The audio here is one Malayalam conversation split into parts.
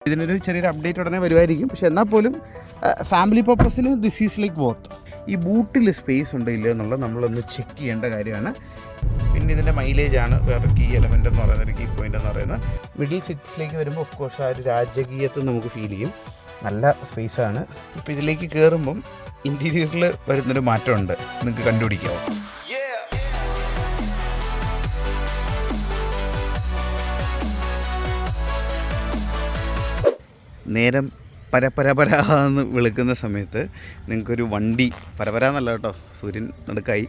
ഇതിനൊരു ചെറിയൊരു അപ്ഡേറ്റ് ഉടനെ വരുമായിരിക്കും. പക്ഷെ എന്നാൽ പോലും ഫാമിലി പർപ്പസിന് ദിസ് ഈസ് ലൈക്ക് ബോത്ത്. ഈ ബൂട്ടിൽ സ്പേസ് ഉണ്ടോ ഇല്ലയോ എന്നുള്ളത് നമ്മളൊന്ന് ചെക്ക് ചെയ്യേണ്ട കാര്യമാണ്. പിന്നെ ഇതിൻ്റെ മൈലേജാണ് വേറെ കീ എലമെൻ്റ് എന്ന് പറയുന്നത്, ഒരു കീ പോയിൻ്റ് എന്ന് പറയുന്നത്. മിഡിൽ സീറ്റ്സിലേക്ക് വരുമ്പോൾ ഓഫ് കോഴ്സ് ആ ഒരു രാജകീയത്വം നമുക്ക് ഫീൽ ചെയ്യും. നല്ല സ്പേസാണ്. ഇപ്പോൾ ഇതിലേക്ക് കയറുമ്പം ഇൻറ്റീരിയറിൽ വരുന്നൊരു മാറ്റമുണ്ട്, നിങ്ങൾക്ക് കണ്ടുപിടിക്കാമോ? നേരം പരപരപരാന്ന് വിളിക്കുന്ന സമയത്ത് നിങ്ങൾക്കൊരു വണ്ടി, പരപരാന്നല്ല കേട്ടോ, സൂര്യൻ നടുക്കായി,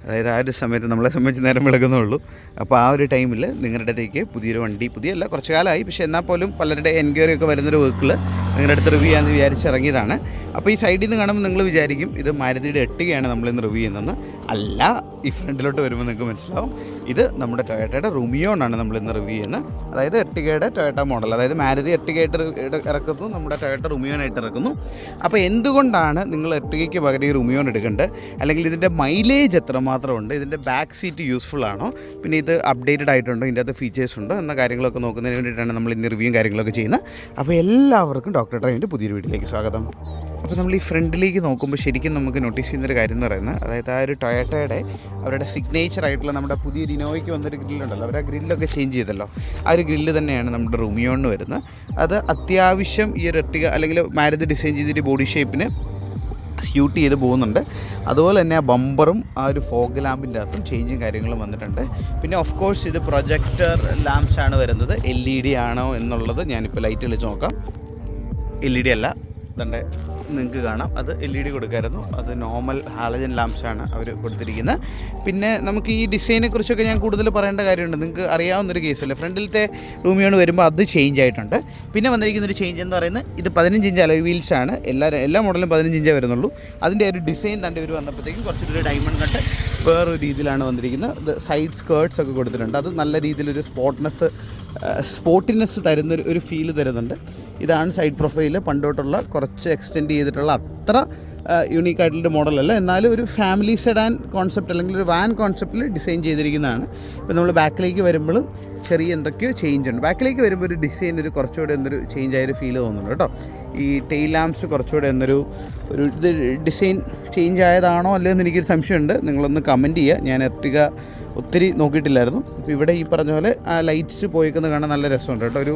അതായത് ആ ഒരു സമയത്ത് നമ്മളെ സംബന്ധിച്ച് നേരം വിളക്കുന്നുള്ളൂ. അപ്പോൾ ആ ഒരു ടൈമിൽ നിങ്ങളുടെ അടുത്തേക്ക് പുതിയൊരു വണ്ടി, പുതിയല്ല കുറച്ച് കാലമായി, പക്ഷേ എന്നാൽ പോലും പലരുടെ എൻക്വയറി ഒക്കെ വരുന്നൊരു വെഹിക്കിൾ നിങ്ങളുടെ അടുത്ത് റിവ്യൂ ചെയ്യാമെന്ന് വിചാരിച്ചിറങ്ങിയതാണ്. അപ്പോൾ ഈ സൈഡിൽ നിന്ന് കാണുമ്പോൾ നിങ്ങൾ വിചാരിക്കും ഇത് മാരുതിയുടെ എട്ടുകയാണ് നമ്മളിന്ന് റിവ്യൂ ചെയ്യുന്നതെന്ന്. അല്ല, ഈ ഫ്രണ്ടിലോട്ട് വരുമ്പോൾ നിങ്ങൾക്ക് മനസ്സിലാവും ഇത് നമ്മുടെ ടൊയോട്ടയുടെ റുമിയോൺ ആണ് നമ്മളിന്ന് റിവ്യൂ ചെയ്യുന്നത്. അതായത് എർട്ടിഗയുടെ ടൊയോട്ട മോഡൽ, അതായത് മാരുതി എർട്ടിഗയായിട്ട് ഇറക്കുന്നു, നമ്മുടെ ടൊയോട്ട റുമിയോൺ ആയിട്ട് ഇറക്കുന്നു. അപ്പോൾ എന്തുകൊണ്ടാണ് നിങ്ങൾ എർട്ടിഗയ്ക്ക് പകരം ഈ റുമിയോൺ എടുക്കേണ്ടത്, അല്ലെങ്കിൽ ഇതിൻ്റെ മൈലേജ് എത്രമാത്രം ഉണ്ട്, ഇതിൻ്റെ ബാക്ക് സീറ്റ് യൂസ്ഫുൾ ആണോ, പിന്നെ ഇത് അപ്ഡേറ്റഡ് ആയിട്ടുണ്ടോ, ഇതിൻ്റെ അകത്ത് ഫീച്ചേഴ്സ് ഉണ്ടോ എന്ന കാര്യങ്ങളൊക്കെ നോക്കുന്നതിന് വേണ്ടിയിട്ടാണ് നമ്മൾ ഇന്ന് റിവ്യൂയും കാര്യങ്ങളൊക്കെ ചെയ്യുന്നത്. അപ്പോൾ എല്ലാവർക്കും ഡോക്ടർ ഡ്രൈവിൻ്റെ പുതിയൊരു വീഡിയോയിലേക്ക് സ്വാഗതം. അപ്പോൾ നമ്മൾ ഈ ഫ്രണ്ടിലേക്ക് നോക്കുമ്പോൾ ശരിക്കും നമുക്ക് നോട്ടീസ് ചെയ്യുന്നൊരു കാര്യം എന്ന് പറയുന്നത്, അതായത് ആ ഒരു ടൊയോട്ടയുടെ അവരുടെ സിഗ്നേച്ചർ ആയിട്ടുള്ള നമ്മുടെ പുതിയൊരു ഇനോവയ്ക്ക് വന്നൊരു ഗ്രില്ലുണ്ടല്ലോ, അവർ ആ ഗ്രില്ലൊക്കെ ചേഞ്ച് ചെയ്തല്ലോ, ആ ഒരു ഗ്രില്ല് തന്നെയാണ് നമ്മുടെ റുമിയോണിന് വരുന്നത്. അത് അത്യാവശ്യം ഈ ഒരു എർട്ടിഗ അല്ലെങ്കിൽ മാരുതി ഡിസൈൻ ചെയ്തിട്ട് ബോഡി ഷേപ്പിന് സ്യൂട്ട് ചെയ്ത് പോകുന്നുണ്ട്. അതുപോലെ തന്നെ ആ ബമ്പറും ആ ഒരു ഫോഗ് ലാമ്പിൻ്റെ അകത്തും ചേഞ്ചും കാര്യങ്ങളും വന്നിട്ടുണ്ട്. പിന്നെ ഓഫ് കോഴ്സ് ഇത് പ്രൊജക്ടർ ലാംപ്സ് ആണ് വരുന്നത്. LED ആണോ എന്നുള്ളത് ഞാനിപ്പോൾ ലൈറ്റ് കളിച്ച് നോക്കാം. LED അല്ല, ഇതൻ്റെ നിങ്ങൾക്ക് കാണാം, അത് LED കൊടുക്കായിരുന്നു. അത് നോർമൽ ഹാലജൻ ലാംപ്സാണ് അവർ കൊടുത്തിരിക്കുന്നത്. പിന്നെ നമുക്ക് ഈ ഡിസൈനെ കുറിച്ചൊക്കെ ഞാൻ കൂടുതൽ പറയേണ്ട കാര്യമുണ്ട്, നിങ്ങൾക്ക് അറിയാവുന്നൊരു കേസല്ലേ. ഫ്രണ്ടിലത്തെ റൂമിയോണ് വരുമ്പോൾ അത് ചേഞ്ച് ആയിട്ടുണ്ട്. പിന്നെ വന്നിരിക്കുന്നൊരു ചേഞ്ച് എന്ന് പറയുന്നത്, ഇത് 15 ഇഞ്ച് അലോയ് വീൽസാണ്. എല്ലാ മോഡലും 15 ഇഞ്ചേ വരുന്നുള്ളൂ. അതിൻ്റെ ഒരു ഡിസൈൻ തന്നെ ഇവർ വന്നപ്പോഴത്തേക്കും കുറച്ചൊരു ഡയമണ്ട് കട്ട് വേറൊരു രീതിയിലാണ് വന്നിരിക്കുന്നത്. ഇത് സൈഡ് സ്കേർട്സ് ഒക്കെ കൊടുത്തിട്ടുണ്ട്. അത് നല്ല രീതിയിലൊരു സ്പോട്ടിനെസ് തരുന്നൊരു ഒരു ഫീല് തരുന്നുണ്ട്. ഇതാണ് സൈഡ് പ്രൊഫൈല്. പണ്ടോട്ടുള്ള കുറച്ച് എക്സ്റ്റെൻഡ് ചെയ്തിട്ടുള്ള അത്ര യൂണീക്കായിട്ടുള്ളൊരു മോഡലല്ല, എന്നാലും ഒരു ഫാമിലി സെഡാൻ കോൺസെപ്റ്റ് അല്ലെങ്കിൽ ഒരു വാൻ കോൺസെപ്റ്റിൽ ഡിസൈൻ ചെയ്തിരിക്കുന്നതാണ്. ഇപ്പോൾ നമ്മൾ ബാക്കിലേക്ക് വരുമ്പോഴും ചെറിയ എന്തൊക്കെയോ ചേഞ്ച് ഉണ്ട്. ബാക്കിലേക്ക് വരുമ്പോൾ ഒരു ഡിസൈൻ ഒരു കുറച്ചുകൂടെ എന്നൊരു ചേഞ്ച് ആയൊരു ഫീൽ തോന്നുന്നുണ്ട് കേട്ടോ. ഈ ടെയിൽ ലാംപ്സ് കുറച്ചുകൂടെ എന്നൊരു ഇത് ഡിസൈൻ ചേഞ്ച് ആയതാണോ അല്ലയോ എന്ന് എനിക്കൊരു സംശയമുണ്ട്. നിങ്ങളൊന്ന് കമൻറ്റ് ചെയ്യുക. ഞാൻ എർട്ടിഗ ഒത്തിരി നോക്കിയിട്ടില്ലായിരുന്നു. അപ്പോൾ ഇവിടെ ഈ പറഞ്ഞ പോലെ ആ ലൈറ്റ്സ് പോയിക്കുന്നത് കാണാൻ നല്ല രസമുണ്ട് കേട്ടോ.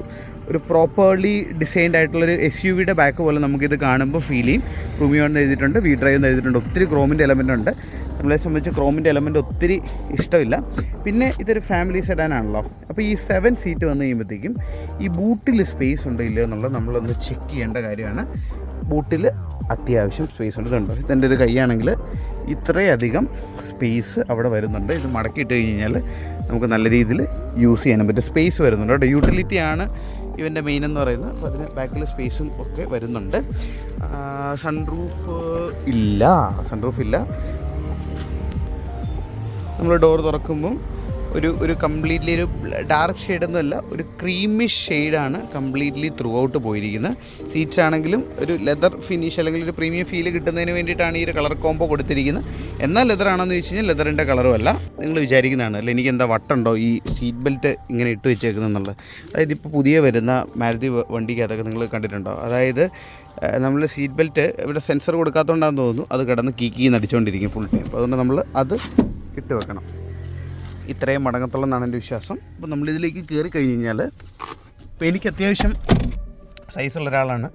ഒരു പ്രോപ്പർലി ഡിസൈൻഡ് ആയിട്ടുള്ളൊരു SUVയുടെ ബാക്ക് പോലെ നമുക്കിത് കാണുമ്പോൾ ഫീൽ ചെയ്യും. റുമിയോൺ എഴുതിയിട്ടുണ്ട്, വി ഡ്രൈവ് എന്ന് എഴുതിയിട്ടുണ്ട്. ഒത്തിരി ക്രോമിൻ്റെ എലമെൻ്റ് ഉണ്ട്. നമ്മളെ സംബന്ധിച്ച് ക്രോമിൻ്റെ എലമെൻ്റ് ഒത്തിരി ഇഷ്ടമില്ല. പിന്നെ ഇതൊരു ഫാമിലി സെഡാനാണല്ലോ. അപ്പോൾ ഈ 7 സീറ്റ് വന്നു കഴിയുമ്പോഴത്തേക്കും ഈ ബൂട്ടിൽ സ്പേസ് ഉണ്ടോ ഇല്ലയോ എന്നുള്ളത് നമ്മളൊന്ന് ചെക്ക് ചെയ്യേണ്ട കാര്യമാണ്. ബൂട്ടിൽ അത്യാവശ്യം സ്പേസ് ഉണ്ട്. ഇതുണ്ടോ, ഇതെൻ്റെ ഒരു കൈയാണെങ്കിൽ ഇത്രയധികം സ്പേസ് അവിടെ വരുന്നുണ്ട്. ഇത് മടക്കിയിട്ട് കഴിഞ്ഞാൽ നമുക്ക് നല്ല രീതിയിൽ യൂസ് ചെയ്യാനും പറ്റും. സ്പേസ് വരുന്നുണ്ട് കേട്ടോ. യൂട്ടിലിറ്റിയാണ് ഇവൻ്റെ മെയിൻ എന്ന് പറയുന്നത്. അപ്പോൾ അതിന് ബാക്കിൽ സ്പേസും ഒക്കെ വരുന്നുണ്ട്. സൺറൂഫ് ഇല്ല. നമ്മൾ ഡോർ തുറക്കുമ്പം ഒരു കംപ്ലീറ്റ്ലി ഒരു ഡാർക്ക് ഷെയ്ഡൊന്നുമല്ല, ഒരു ക്രീമിഷ് ഷെയ്ഡാണ് കംപ്ലീറ്റ്ലി ത്രൂ ഔട്ട് പോയിരിക്കുന്നത്. സീറ്റ്സ് ആണെങ്കിലും ഒരു ലെതർ ഫിനിഷ് അല്ലെങ്കിൽ ഒരു പ്രീമിയം ഫീൽ കിട്ടുന്നതിന് വേണ്ടിയിട്ടാണ് ഈ ഒരു കളർ കോംബോ കൊടുത്തിരിക്കുന്നത്. എന്നാൽ ലെതർ ആണോ എന്ന് ചോദിച്ചു കഴിഞ്ഞാൽ ലെതറിൻ്റെ കളറും അല്ല. നിങ്ങൾ വിചാരിക്കുന്നതാണ് അല്ല എനിക്ക് എന്താ വട്ടുണ്ടോ ഈ സീറ്റ് ബെൽറ്റ് ഇങ്ങനെ ഇട്ട് വെച്ചേക്കുന്നുള്ളത്. അതായത് ഇപ്പോൾ പുതിയ വരുന്ന മാരുതി വണ്ടിക്കകത്തൊക്കെ നിങ്ങൾ കണ്ടിട്ടുണ്ടോ, അതായത് നമ്മൾ സീറ്റ് ബെൽറ്റ് ഇവിടെ സെൻസർ കൊടുക്കാത്തതുകൊണ്ടാണെന്ന് തോന്നുന്നു, അത് കിടന്ന് കീന്ന് അടിച്ചുകൊണ്ടിരിക്കും ഫുൾ ടൈം. അപ്പോൾ അതുകൊണ്ട് നമ്മൾ അത് ഇട്ട് വെക്കണം. ഇത്രയും മടങ്ങത്തുള്ളതാണ് എൻ്റെ വിശ്വാസം. അപ്പോൾ നമ്മളിതിലേക്ക് കയറി കഴിഞ്ഞ് കഴിഞ്ഞാൽ, ഇപ്പോൾ എനിക്ക് അത്യാവശ്യം സൈസുള്ള ഒരാളാണ്.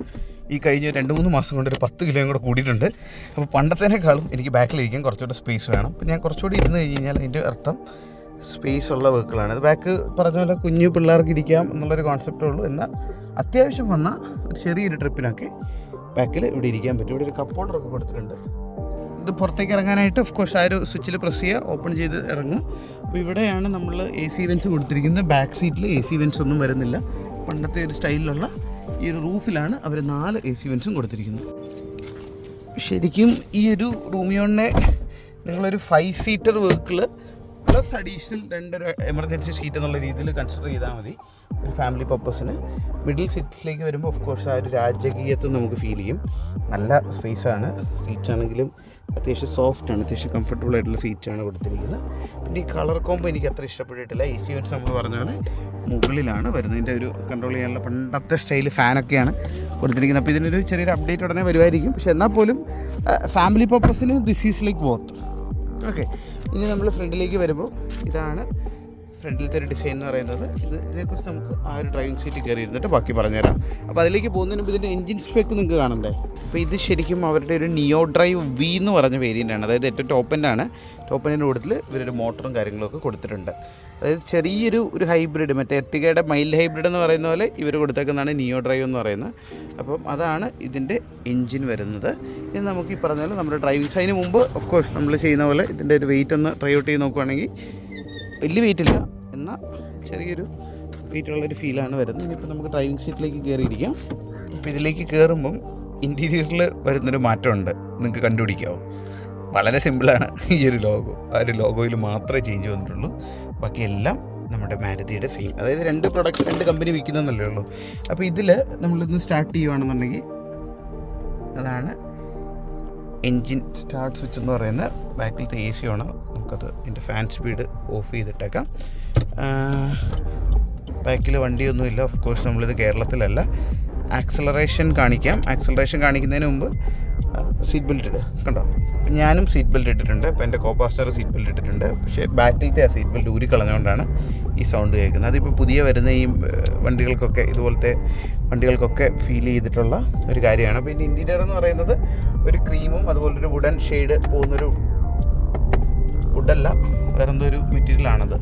ഈ കഴിഞ്ഞ 2-3 മാസം കൊണ്ട് ഒരു 10 കിലോയും കൂടെ കൂടിയിട്ടുണ്ട്. അപ്പോൾ പണ്ടത്തേനേക്കാളും എനിക്ക് ബാക്കിലിരിക്കാൻ കുറച്ചുകൂടെ സ്പേസ് വേണം. അപ്പോൾ ഞാൻ കുറച്ചുകൂടി ഇരുന്ന് കഴിഞ്ഞ് കഴിഞ്ഞാൽ അതിൻ്റെ അർത്ഥം സ്പേസ് ഉള്ള വെഹിക്കിളാണ്. അത് ബാക്ക് പറഞ്ഞ പോലെ കുഞ്ഞു പിള്ളേർക്ക് ഇരിക്കാം എന്നുള്ളൊരു കോൺസെപ്റ്റേ ഉള്ളൂ. എന്നാൽ അത്യാവശ്യം വന്ന ഒരു ചെറിയൊരു ട്രിപ്പിനൊക്കെ ബാക്കിൽ ഇവിടെ ഇരിക്കാൻ പറ്റും. ഇവിടെ ഒരു കപ്പ് ഹോൾഡറൊക്കെ കൊടുത്തിട്ടുണ്ട്. ഇത് പുറത്തേക്ക് ഇറങ്ങാനായിട്ട് ഓഫ് കോഴ്സ് ആ ഒരു സ്വിച്ചിൽ പ്രസ് ചെയ്യുക, ഓപ്പൺ ചെയ്ത് ഇറങ്ങുക. അപ്പോൾ ഇവിടെയാണ് നമ്മൾ AC വെൻസ് കൊടുത്തിരിക്കുന്നത്. ബാക്ക് സീറ്റിൽ AC വെൻസ് ഒന്നും വരുന്നില്ല. പണ്ടത്തെ ഒരു സ്റ്റൈലിലുള്ള ഈ ഒരു റൂഫിലാണ് അവർ 4 AC വെൻസും കൊടുത്തിരിക്കുന്നത്. ശരിക്കും ഈ ഒരു റൂമിയോണിനെ നിങ്ങളൊരു 5 seater vehicle plus additional 2 emergency seat എന്നുള്ള രീതിയിൽ കൺസിഡർ ചെയ്താൽ മതി ഒരു ഫാമിലി പർപ്പസിന്. മിഡിൽ സീറ്റിലേക്ക് വരുമ്പോൾ ഓഫ് കോഴ്സ് ആ ഒരു രാജകീയത്വം നമുക്ക് ഫീൽ ചെയ്യും. നല്ല സ്പേസാണ്. സീറ്റ്സ് ആണെങ്കിലും അത്യാവശ്യം സോഫ്റ്റാണ്, അത്യാവശ്യം കംഫർട്ടബിൾ ആയിട്ടുള്ള സീറ്റാണ് കൊടുത്തിരിക്കുന്നത്. പിന്നെ ഈ കളർ കോംബോ എനിക്ക് അത്ര ഇഷ്ടപ്പെട്ടിട്ടില്ല. AC വെച്ച് നമ്മൾ പറഞ്ഞ പോലെ മുകളിലാണ് വരുന്നതിൻ്റെ ഒരു കൺട്രോൾ ചെയ്യാനുള്ള പണ്ടത്തെ സ്റ്റൈൽ ഫാനൊക്കെയാണ് കൊടുത്തിരിക്കുന്നത്. അപ്പോൾ ഇതിനൊരു ചെറിയൊരു അപ്ഡേറ്റ് ഉടനെ വരുമായിരിക്കും. പക്ഷേ എന്നാൽ പോലും ഫാമിലി പർപ്പസിന് this is like both. Okay, ഇനി നമ്മൾ ഫ്രണ്ടിലേക്ക് വരുമ്പോൾ ഇതാണ് ഫ്രണ്ടിലത്തെ ഒരു ഡിസൈൻ എന്ന് പറയുന്നത്. ഇതിനെക്കുറിച്ച് നമുക്ക് ആ ഒരു ഡ്രൈവിംഗ് സീറ്റ് കയറി ഇരുന്നിട്ട് ബാക്കി പറഞ്ഞുതരാം. അപ്പോൾ അതിലേക്ക് പോകുന്നതിന് മുമ്പ് ഇതിൻ്റെ എൻജിൻ സ്പെക്ക് നിങ്ങൾക്ക് കാണണ്ടേ. അപ്പോൾ ഇത് ശരിക്കും അവരുടെ ഒരു നിയോ ഡ്രൈവ് V എന്ന് പറഞ്ഞ വേരിയൻ്റാണ്. അതായത് ഏറ്റവും ടോപ്പ് എൻഡിൻ്റെ കൂട്ടത്തിൽ ഇവരൊരു മോട്ടറും കാര്യങ്ങളൊക്കെ കൊടുത്തിട്ടുണ്ട്. അതായത് ചെറിയൊരു ഹൈബ്രിഡ്, മറ്റേ എർട്ടിഗയുടെ മൈൽഡ് ഹൈബ്രിഡ് എന്ന് പറയുന്ന പോലെ ഇവർ കൊടുത്തേക്കുന്നതാണ് നിയോ ഡ്രൈവ് എന്ന് പറയുന്നത്. അപ്പം അതാണ് ഇതിൻ്റെ എൻജിൻ വരുന്നത്. ഇനി നമുക്ക് ഈ പറഞ്ഞ പോലെ നമ്മുടെ ഡ്രൈവിംഗ് സൈഡിന് മുമ്പ് ഓഫ് കോഴ്സ് നമ്മൾ ചെയ്യുന്ന പോലെ ഇതിൻ്റെ ഒരു വെയിറ്റ് ഒന്ന് ട്രൈ ഔട്ട് ചെയ്ത് നോക്കുകയാണെങ്കിൽ വലിയ വെയിറ്റ് ഇല്ല, എന്നാൽ ചെറിയൊരു വെയിറ്റുള്ളൊരു ഫീലാണ് വരുന്നത്. ഇനിയിപ്പോൾ നമുക്ക് ഡ്രൈവിംഗ് സീറ്റിലേക്ക് കയറിയിരിക്കാം. ഇപ്പോൾ ഇതിലേക്ക് കയറുമ്പം ഇൻറ്റീരിയറിൽ വരുന്നൊരു മാറ്റമുണ്ട്, നിങ്ങൾക്ക് കണ്ടുപിടിക്കാമോ? വളരെ സിമ്പിളാണ്. ഈ ഒരു ലോഗോ, ആ ഒരു ലോഗോയിൽ മാത്രമേ ചേഞ്ച് വന്നിട്ടുള്ളൂ. ബാക്കിയെല്ലാം നമ്മുടെ മാരുതിയുടെ സെയിം. അതായത് 2 കമ്പനി വിൽക്കുന്നതെന്നല്ലേ ഉള്ളൂ. അപ്പോൾ ഇതിൽ നമ്മളിന്ന് സ്റ്റാർട്ട് ചെയ്യുകയാണെന്നുണ്ടെങ്കിൽ അതാണ് എൻജിൻ സ്റ്റാർട്ട് സ്വിച്ച് എന്ന് പറയുന്ന ബാക്കിലത്തെ AC ആണ്. നമുക്കത് ഇതിൻ്റെ ഫാൻ സ്പീഡ് ഓഫ് ചെയ്തിട്ടേക്കാം. ബാക്കിൽ വണ്ടിയൊന്നുമില്ല. ഓഫ് കോഴ്സ് നമ്മളിത് കേരളത്തിലല്ല. ആക്സലറേഷൻ കാണിക്കാം. ആക്സലറേഷൻ കാണിക്കുന്നതിന് മുമ്പ് സീറ്റ് ബെൽറ്റ് ഇടുക. കണ്ടോ, അപ്പം ഞാനും സീറ്റ് ബെൽറ്റ് ഇട്ടിട്ടുണ്ട്. ഇപ്പോൾ എൻ്റെ കോ പാസഞ്ചർ സീറ്റ് ബെൽറ്റ് ഇട്ടിട്ടുണ്ട്. പക്ഷേ ബാക്കിലത്തെ ആ സീറ്റ് ബെൽറ്റ് ഊരിക്കളഞ്ഞുകൊണ്ടാണ് ഈ സൗണ്ട് കേൾക്കുന്നത്. അതിപ്പോൾ പുതിയ വരുന്ന ഈ വണ്ടികൾക്കൊക്കെ, ഇതുപോലത്തെ വണ്ടികൾക്കൊക്കെ ഫീൽ ചെയ്തിട്ടുള്ള ഒരു കാര്യമാണ്. അപ്പോൾ ഇതിൻ്റെ ഇൻറ്റീരിയർ എന്ന് പറയുന്നത് ഒരു ക്രീമും അതുപോലൊരു വുഡൻ ഷെയ്ഡ് പോകുന്നൊരു, വുഡല്ല വേറെന്തോ ഒരു മെറ്റീരിയലാണത്.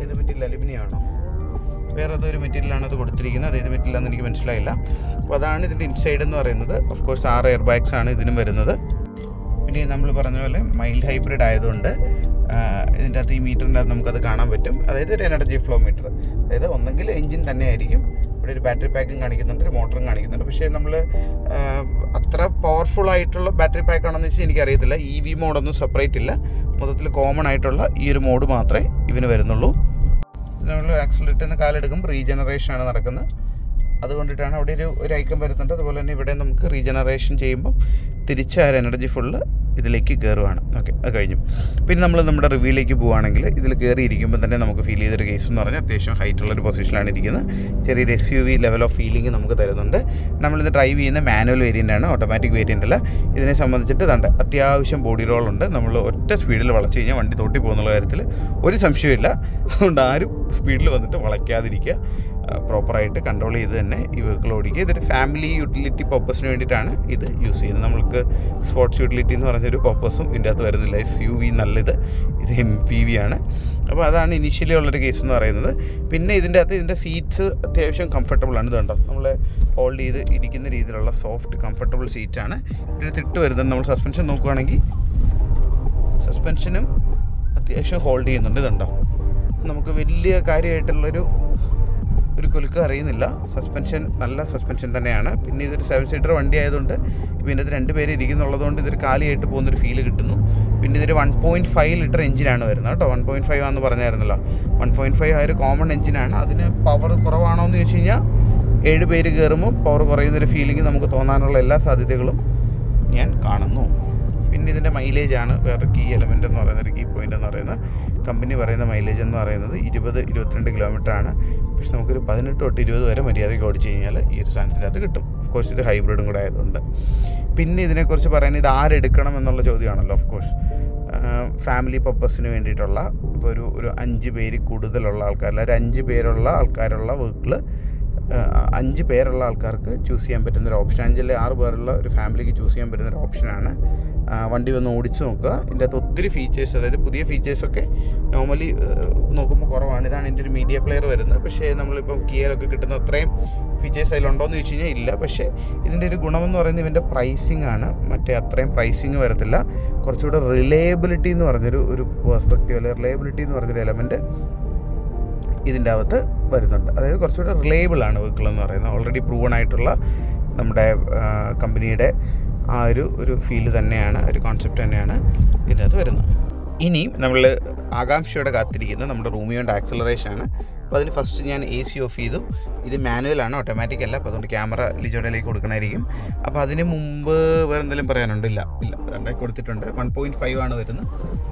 ഏത് മെറ്റീരിയൽ? അലുമിനിയമാണോ? വേറെ ഏതൊരു മെറ്റീരിയലാണത് കൊടുത്തിരിക്കുന്നത്. അതേത് മെറ്റീരിയലാണെന്ന് എനിക്ക് മനസ്സിലായില്ല. അപ്പോൾ അതാണ് ഇതിൻ്റെ ഇൻസൈഡ് എന്ന് പറയുന്നത്. ഓഫ് കോഴ്സ് 6 എയർ ബാഗ്സ് ആണ് ഇതിനും വരുന്നത്. പിന്നെ നമ്മൾ പറഞ്ഞ പോലെ മൈൽഡ് ഹൈബ്രിഡ് ആയതുകൊണ്ട് ഇതിൻ്റെ അകത്ത് ഈ മീറ്ററിൻ്റെ അകത്ത് നമുക്കത് കാണാൻ പറ്റും. അതായത് ഒരു എനർജി ഫ്ലോ മീറ്റർ. അതായത് ഒന്നെങ്കിൽ എൻജിൻ തന്നെ ആയിരിക്കും, ഇവിടെ ഒരു ബാറ്ററി പാക്കും കാണിക്കുന്നുണ്ട്, ഒരു മോട്ടറും കാണിക്കുന്നുണ്ട്. പക്ഷേ നമ്മൾ അത്ര പവർഫുൾ ആയിട്ടുള്ള ബാറ്ററി പാക്കാണെന്ന് വെച്ചാൽ എനിക്കറിയത്തില്ല. EV മോഡൊന്നും സെപ്പറേറ്റ് ഇല്ല. മൊത്തത്തിൽ കോമൺ ആയിട്ടുള്ള ഈ ഒരു മോഡ് മാത്രമേ ഇവന് വരുന്നുള്ളൂ. നമ്മൾ ആക്സിലേറ്ററിൽ നിന്ന് കാലെടുക്കും, റീജനറേഷനാണ് നടക്കുന്നത്. അതുകൊണ്ടിട്ടാണ് അവിടെ ഒരു ഐക്കൺ വരുന്നുണ്ട്. അതുപോലെ തന്നെ ഇവിടെ നമുക്ക് റീജനറേഷൻ ചെയ്യുമ്പോൾ തിരിച്ച് ആ എനർജി ഫുള്ള് ഇതിലേക്ക് കയറുവാണ്. ഓക്കെ, അത് കഴിഞ്ഞു. പിന്നെ നമ്മൾ നമ്മുടെ റിവ്യൂയിലേക്ക് പോവുകയാണെങ്കിൽ ഇതിൽ കയറിയിരിക്കുമ്പോൾ തന്നെ നമുക്ക് ഫീൽ ചെയ്തൊരു കേസ് എന്ന് പറഞ്ഞാൽ അത്യാവശ്യം ഹൈറ്റുള്ളൊരു പൊസിഷനിലാണ് ഇരിക്കുന്നത്. ചെറിയൊരു SUV ലെവൽ ഓഫ് ഫീലിംഗ് നമുക്ക് തരുന്നുണ്ട്. നമ്മളിത് ഡ്രൈവ് ചെയ്യുന്ന മാനുവൽ വേരിയൻ്റാണ്, ഓട്ടോമാറ്റിക് വേരിയൻ്റ് അല്ല. ഇതിനെ സംബന്ധിച്ചിട്ട് തണ്ട് അത്യാവശ്യം ബോഡി റോളുണ്ട്. നമ്മൾ ഒറ്റ സ്പീഡിൽ വളച്ച് കഴിഞ്ഞാൽ വണ്ടി തോട്ടി പോകുന്നുള്ള കാര്യത്തിൽ ഒരു സംശയമില്ല. അതുകൊണ്ട് ആരും സ്പീഡിൽ വന്നിട്ട് വളയ്ക്കാതിരിക്കുക. പ്രോപ്പറായിട്ട് കൺട്രോൾ ചെയ്ത് തന്നെ ഈ വെഹിക്കിൾ ഓടിക്കുക. ഇതൊരു ഫാമിലി യൂട്ടിലിറ്റി പർപ്പസിന് വേണ്ടിയിട്ടാണ് ഇത് യൂസ് ചെയ്യുന്നത്. നമ്മൾക്ക് സ്പോർട്സ് യൂട്ടിലിറ്റി എന്ന് പറഞ്ഞൊരു പർപ്പസും ഇതിൻ്റെ അകത്ത് വരുന്നില്ല. SUV നല്ലത്, ഇത് MPV ആണ്. അപ്പോൾ അതാണ് ഇനീഷ്യലി ഉള്ളൊരു കേസ് എന്ന് പറയുന്നത്. പിന്നെ ഇതിൻ്റെ അകത്ത് ഇതിൻ്റെ സീറ്റ്സ് അത്യാവശ്യം കംഫർട്ടബിളാണ്. ഇത് കണ്ടോ, നമ്മൾ ഹോൾഡ് ചെയ്ത് ഇരിക്കുന്ന രീതിയിലുള്ള സോഫ്റ്റ് കംഫർട്ടബിൾ സീറ്റാണ്. ഇതിന് തിട്ട് വരുന്നത്. നമ്മൾ സസ്പെൻഷൻ നോക്കുകയാണെങ്കിൽ സസ്പെൻഷനും അത്യാവശ്യം ഹോൾഡ് ചെയ്യുന്നുണ്ട്. ഇതുണ്ടോ, നമുക്ക് വലിയ കാര്യമായിട്ടുള്ളൊരു കുലുക്കം അറിയുന്നില്ല. സസ്പെൻഷൻ നല്ല സസ്പെൻഷൻ തന്നെയാണ്. പിന്നെ ഇതൊരു 7 സീറ്റർ വണ്ടി ആയതുകൊണ്ട് ഇപ്പോൾ ഇതിനകത്ത് 2 പേര് ഇരിക്കുന്നുള്ളതുകൊണ്ട് ഇതൊരു കാലിയായിട്ട് പോകുന്നൊരു ഫീല് കിട്ടുന്നു. പിന്നെ ഇതൊരു 1.5 ലിറ്റർ എഞ്ചിനാണ് വരുന്നത് കേട്ടോ. 1.5 ആണെന്ന് പറഞ്ഞായിരുന്നല്ലോ. 1.5 ആ ഒരു കോമൺ എഞ്ചിനാണ്. അതിന് പവർ കുറവാണോ എന്ന് ചോദിച്ചു കഴിഞ്ഞാൽ 7 പേര് കയറുമ്പോൾ പവർ കുറയുന്നൊരു ഫീലിംഗ് നമുക്ക് തോന്നാനുള്ള എല്ലാ സാധ്യതകളും ഞാൻ കാണുന്നു. പിന്നെ ഇതിൻ്റെ മൈലേജാണ് വേറെ കീ എലമെൻ്റ് എന്ന് പറയുന്നത്, ഒരു കീ പോയിൻ്റ് എന്ന് പറയുന്നത്. കമ്പനി പറയുന്ന മൈലേജ് എന്ന് പറയുന്നത് 20-22 കിലോമീറ്ററാണ്. പക്ഷെ നമുക്കൊരു 18 തൊട്ട് 20 വരെ മര്യാദയ്ക്ക് ഓടിച്ച് കഴിഞ്ഞാൽ ഈ ഒരു സാധനത്തിനകത്ത് കിട്ടും. ഓഫ് കോഴ്സ് ഇത് ഹൈബ്രിഡും കൂടെ ആയതുകൊണ്ട്. പിന്നെ ഇതിനെക്കുറിച്ച് പറയുന്നത് ഇത് ആരെടുക്കണം എന്നുള്ള ചോദ്യമാണല്ലോ. ഓഫ് കോഴ്സ് ഫാമിലി പർപ്പസിന് വേണ്ടിയിട്ടുള്ള ഇപ്പോൾ ഒരു 5 പേര് കൂടുതലുള്ള ആൾക്കാരല്ല, ഒരു 5 പേരുള്ള ആൾക്കാരുള്ള വെഹിക്കിൾ 5 പേരുള്ള ആൾക്കാർക്ക് ചൂസ് ചെയ്യാൻ പറ്റുന്നൊരു ഓപ്ഷൻ, 5 6 പേരുള്ള ഒരു ഫാമിലിക്ക് ചൂസ് ചെയ്യാൻ പറ്റുന്നൊരു ഓപ്ഷനാണ്. വണ്ടി വന്ന് ഓടിച്ച് നോക്കുക. ഇതിൻ്റെ അകത്ത് ഒത്തിരി ഫീച്ചേഴ്സ്, അതായത് പുതിയ ഫീച്ചേഴ്സൊക്കെ നോർമലി നോക്കുമ്പോൾ കുറവാണ്. ഇതാണ് എൻ്റെ ഒരു മീഡിയ പ്ലെയർ വരുന്നത്. പക്ഷേ നമ്മളിപ്പം കിയയിലൊക്കെ കിട്ടുന്ന അത്രയും ഫീച്ചേഴ്സ് അതിലുണ്ടോയെന്ന് ചോദിച്ചു കഴിഞ്ഞാൽ ഇല്ല. പക്ഷേ ഇതിൻ്റെ ഒരു ഗുണമെന്ന് പറയുന്നത് ഇവൻ്റെ പ്രൈസിങ് ആണ്. മറ്റേ അത്രയും പ്രൈസിങ് വരത്തില്ല. കുറച്ചുകൂടെ റിലയബിലിറ്റി എന്ന് പറഞ്ഞൊരു പെർസ്പെക്റ്റീവ്, അല്ലെങ്കിൽ റിലയബിലിറ്റി എന്ന് പറഞ്ഞൊരു എലമെൻറ്റ് ഇതിൻ്റെ അകത്ത് വരുന്നുണ്ട്. അതായത് കുറച്ചുകൂടെ റിലയബിൾ ആണ് വെഹിക്കിൾ എന്ന് പറയുന്നത്. ഓൾറെഡി പ്രൂവൺ ആയിട്ടുള്ള നമ്മുടെ കമ്പനിയുടെ ആ ഒരു ഫീല് തന്നെയാണ്, ഒരു കോൺസെപ്റ്റ് തന്നെയാണ് ഇതിൻ്റെ അകത്ത് വരുന്നത്. ഇനി നമ്മൾ ആകാംക്ഷയോടെ കാത്തിരിക്കുന്ന നമ്മുടെ റൂമിയോൻ്റെ ആക്സലറേഷനാണ്. അപ്പോൾ അതിന് ഫസ്റ്റ് ഞാൻ AC ഓഫ് ചെയ്തു. ഇത് മാനുവലാണ്, ഓട്ടോമാറ്റിക് അല്ല. അപ്പോൾ അതുകൊണ്ട് ക്യാമറ ലിജോഡയിലേക്ക് കൊടുക്കണമായിരിക്കും. അപ്പോൾ അതിന് മുമ്പ് വേറെ എന്തെങ്കിലും പറയാനുണ്ട്? ഇല്ല രണ്ടായി കൊടുത്തിട്ടുണ്ട്. 1.5 ആണ് വരുന്നത്.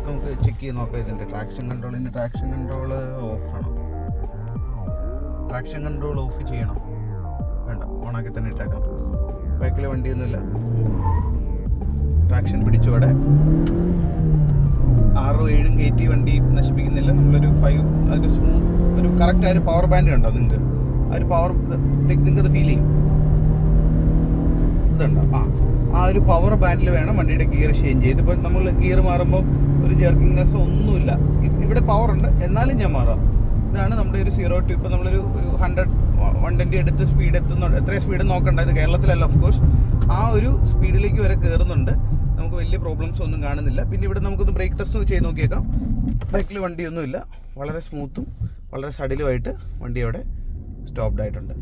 നമുക്ക് ചെക്ക് ചെയ്ത് നോക്കാം. ഇതിൻ്റെ ട്രാക്ഷൻ കൺട്രോൾ ഓഫ് ആണോ? ട്രാക്ഷൻ കൺട്രോൾ ഓഫ് ചെയ്യണം? വേണ്ട, ഓണാക്കി തന്നെ ഇട്ടേക്കാം. ബാക്കിൽ വണ്ടിയൊന്നുമില്ല. ട്രാക്ഷൻ പിടിച്ചോടെ 6-7 കയറ്റി വണ്ടി നശിപ്പിക്കുന്നില്ല. നമ്മളൊരു 5 ഒരു സ്മൂത്ത് ഒരു കറക്റ്റ് ഒരു പവർ ബാൻഡ് ഉണ്ടോ നിങ്ങൾക്ക്? ആ ഒരു പവർ നിങ്ങൾക്ക് അത് ഫീൽ ചെയ്യും. ഇതുണ്ടോ? ആ ഒരു പവർ ബാൻഡിൽ വേണം വണ്ടിയുടെ ഗിയർ ചേഞ്ച് ചെയ്ത്. ഇപ്പോൾ നമ്മൾ ഗിയർ മാറുമ്പോൾ ഒരു ജെർക്കിങ്നെസ് ഒന്നുമില്ല. ഇവിടെ പവർ ഉണ്ട്, എന്നാലും ഞാൻ മാറാം. ഇതാണ് നമ്മുടെ ഒരു 0 to ഇപ്പോൾ നമ്മളൊരു 100-120 എടുത്ത് സ്പീഡ് എത്തുന്നുണ്ട്. എത്രയും സ്പീഡ് നോക്കണ്ട, ഇത് കേരളത്തിലല്ല ഓഫ് കോഴ്സ്. ആ ഒരു സ്പീഡിലേക്ക് വരെ കയറുന്നുണ്ട്. നമുക്ക് വലിയ പ്രോബ്ലംസ് ഒന്നും കാണുന്നില്ല. പിന്നെ ഇവിടെ നമുക്കൊന്ന് ബ്രേക്ക് ടെസ്റ്റ് ചെയ്ത് നോക്കിയേക്കാം. ബാക്കിൽ വണ്ടിയൊന്നുമില്ല. വളരെ സ്മൂത്തും വളരെ സഡിലുമായിട്ട് വണ്ടി അവിടെ സ്റ്റോപ്ഡ് ആയിട്ടുണ്ട്.